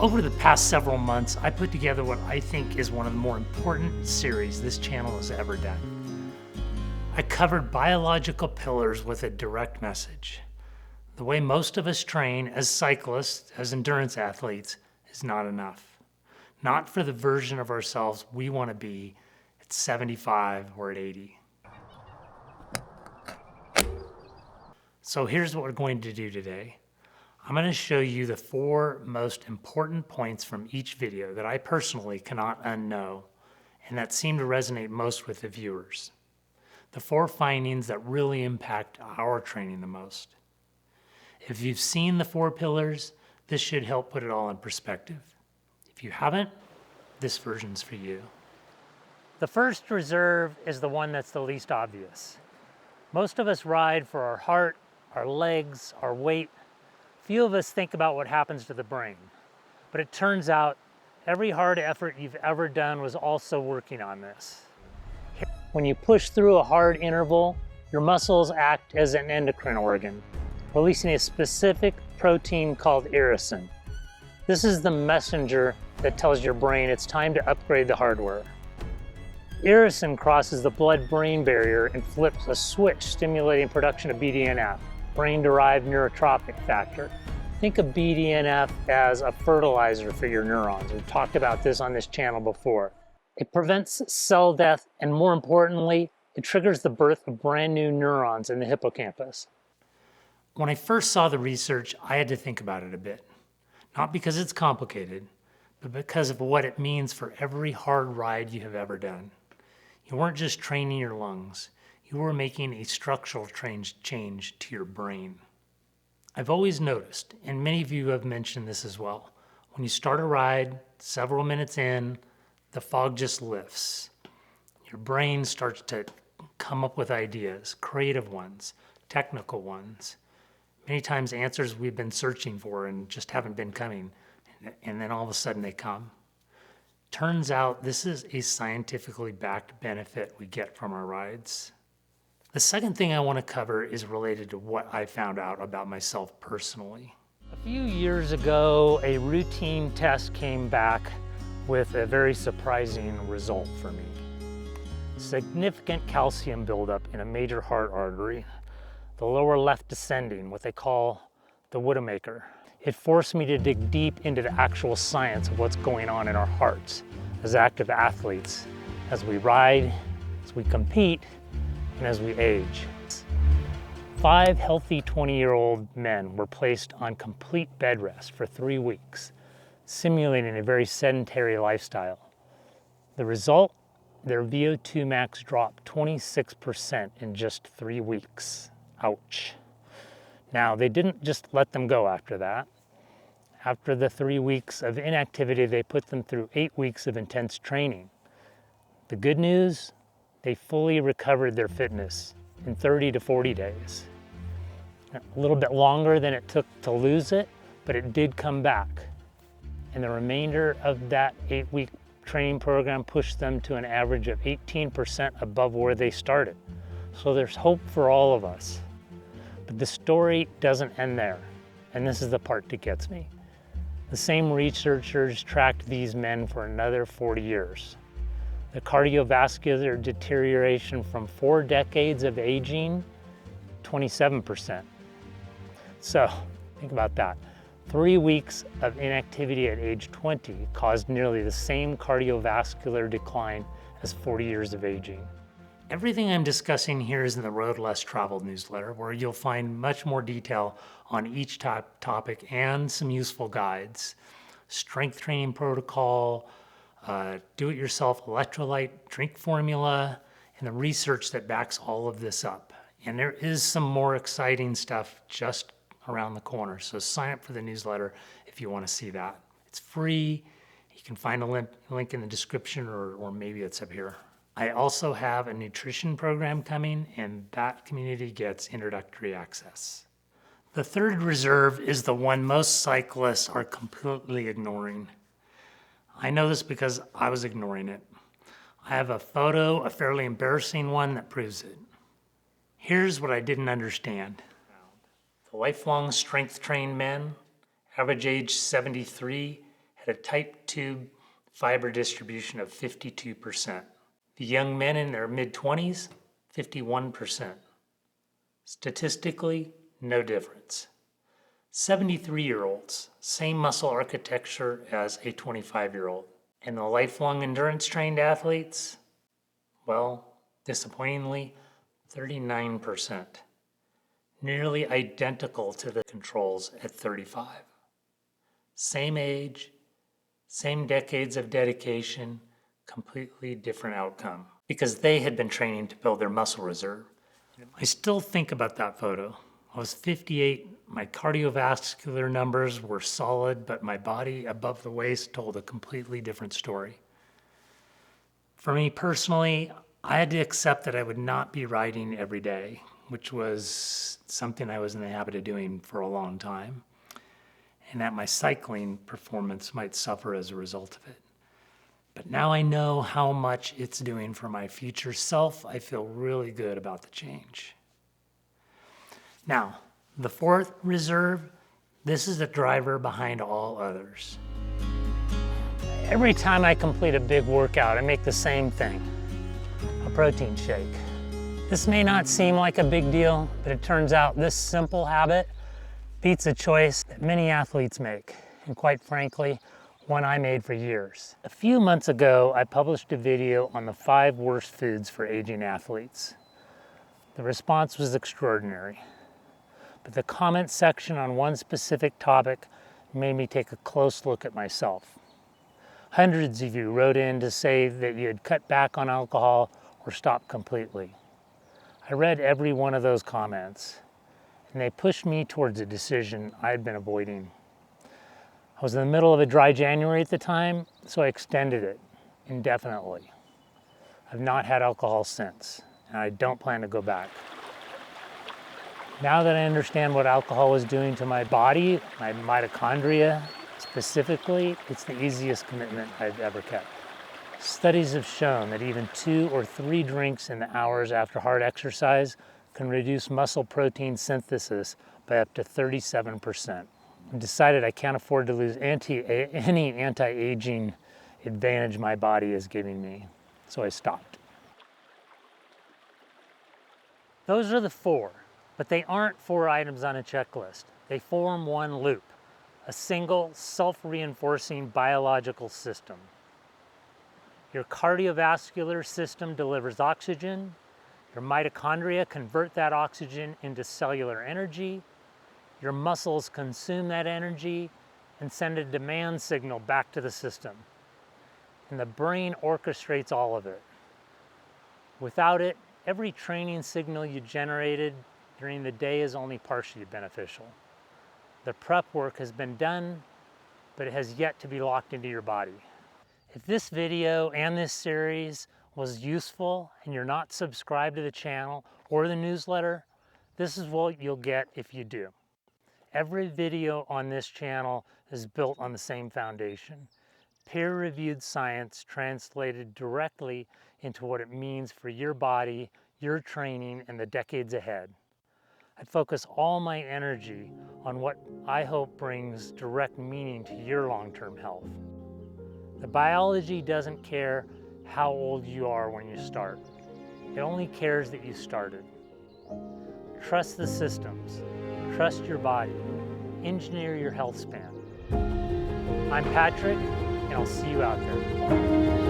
Over the past several months, I put together what I think is one of the more important series this channel has ever done. I covered biological pillars with a direct message. The way most of us train as cyclists, as endurance athletes, is not enough. Not for the version of ourselves we want to be at 75 or at 80. So here's what we're going to do today. I'm going to show you the 4 most important points from each video that I personally cannot unknow and that seem to resonate most with the viewers. The 4 findings that really impact our training the most. If you've seen the 4 pillars, this should help put it all in perspective. If you haven't, this version's for you. The first reserve is the one that's the least obvious. Most of us ride for our heart, our legs, our weight. Few of us think about what happens to the brain. But it turns out every hard effort you've ever done was also working on this. When you push through a hard interval, your muscles act as an endocrine organ, releasing a specific protein called Erickson. This is the messenger that tells your brain it's time to upgrade the hardware. Erickson crosses the blood-brain barrier and flips a switch stimulating production of BDNF, brain-derived neurotrophic factor. Think of BDNF as a fertilizer for your neurons. We've talked about this on this channel before. It prevents cell death, and more importantly, it triggers the birth of brand new neurons in the hippocampus. When I first saw the research, I had to think about it a bit. Not because it's complicated, but because of what it means for every hard ride you have ever done. You weren't just training your lungs. You were making a structural change to your brain. I've always noticed, and many of you have mentioned this as well, when you start a ride, several minutes in, the fog just lifts. Your brain starts to come up with ideas, creative ones, technical ones. Many times answers we've been searching for and just haven't been coming, and then all of a sudden they come. Turns out this is a scientifically backed benefit we get from our rides. The second thing I want to cover is related to what I found out about myself personally. A few years ago, a routine test came back with a very surprising result for me. Significant calcium buildup in a major heart artery, the lower left descending, what they call the Widowmaker. It forced me to dig deep into the actual science of what's going on in our hearts as active athletes, as we ride, as we compete, and as we age. 5 healthy 20-year-old men were placed on complete bed rest for 3 weeks, simulating a very sedentary lifestyle. The result? Their VO2 max dropped 26% in just 3 weeks. Ouch. Now, they didn't just let them go after that. After the 3 weeks of inactivity, they put them through 8 weeks of intense training. The good news? They fully recovered their fitness in 30 to 40 days. A little bit longer than it took to lose it, but it did come back. And the remainder of that 8-week training program pushed them to an average of 18% above where they started. So there's hope for all of us. But the story doesn't end there, and this is the part that gets me. The same researchers tracked these men for another 40 years. The cardiovascular deterioration from 4 decades of aging, 27%. So, think about that. 3 weeks of inactivity at age 20 caused nearly the same cardiovascular decline as 40 years of aging. Everything I'm discussing here is in the Road Less Traveled newsletter, where you'll find much more detail on each topic and some useful guides. Strength training protocol, do-it-yourself electrolyte drink formula, and the research that backs all of this up. And there is some more exciting stuff just around the corner, so sign up for the newsletter if you want to see that. It's free. You can find a link in the description, or maybe it's up here. I also have a nutrition program coming, and that community gets introductory access. The third reserve is the one most cyclists are completely ignoring. I know this because I was ignoring it. I have a photo, a fairly embarrassing one, that proves it. Here's what I didn't understand. The lifelong strength trained men, average age 73, had a type 2 fiber distribution of 52%. The young men in their mid-20s, 51%. Statistically, no difference. 73-year-olds, same muscle architecture as a 25-year-old. And the lifelong endurance trained athletes, well, disappointingly, 39%. Nearly identical to the controls at 35. Same age, same decades of dedication, completely different outcome. Because they had been training to build their muscle reserve. I still think about that photo. I was 58, my cardiovascular numbers were solid, but my body above the waist told a completely different story. For me personally, I had to accept that I would not be riding every day, which was something I was in the habit of doing for a long time, and that my cycling performance might suffer as a result of it. But now I know how much it's doing for my future self. I feel really good about the change. Now, the fourth reserve, this is the driver behind all others. Every time I complete a big workout, I make the same thing, a protein shake. This may not seem like a big deal, but it turns out this simple habit beats a choice that many athletes make, and quite frankly, one I made for years. A few months ago, I published a video on the 5 worst foods for aging athletes. The response was extraordinary, but the comment section on one specific topic made me take a close look at myself. Hundreds of you wrote in to say that you had cut back on alcohol or stopped completely. I read every one of those comments, and they pushed me towards a decision I had been avoiding. I was in the middle of a dry January at the time, so I extended it indefinitely. I've not had alcohol since, and I don't plan to go back. Now that I understand what alcohol was doing to my body, my mitochondria specifically, it's the easiest commitment I've ever kept. Studies have shown that even 2 or 3 drinks in the hours after hard exercise can reduce muscle protein synthesis by up to 37%. I decided I can't afford to lose any anti-aging advantage my body is giving me, so I stopped. Those are the 4, but they aren't 4 items on a checklist. They form one loop, a single self-reinforcing biological system. Your cardiovascular system delivers oxygen, your mitochondria convert that oxygen into cellular energy, your muscles consume that energy and send a demand signal back to the system. And the brain orchestrates all of it. Without it, every training signal you generated during the day is only partially beneficial. The prep work has been done, but it has yet to be locked into your body. If this video and this series was useful and you're not subscribed to the channel or the newsletter, this is what you'll get if you do. Every video on this channel is built on the same foundation. Peer-reviewed science translated directly into what it means for your body, your training, and the decades ahead. I focus all my energy on what I hope brings direct meaning to your long-term health. The biology doesn't care how old you are when you start. It only cares that you started. Trust the systems. Trust your body. Engineer your health span. I'm Patrick, and I'll see you out there.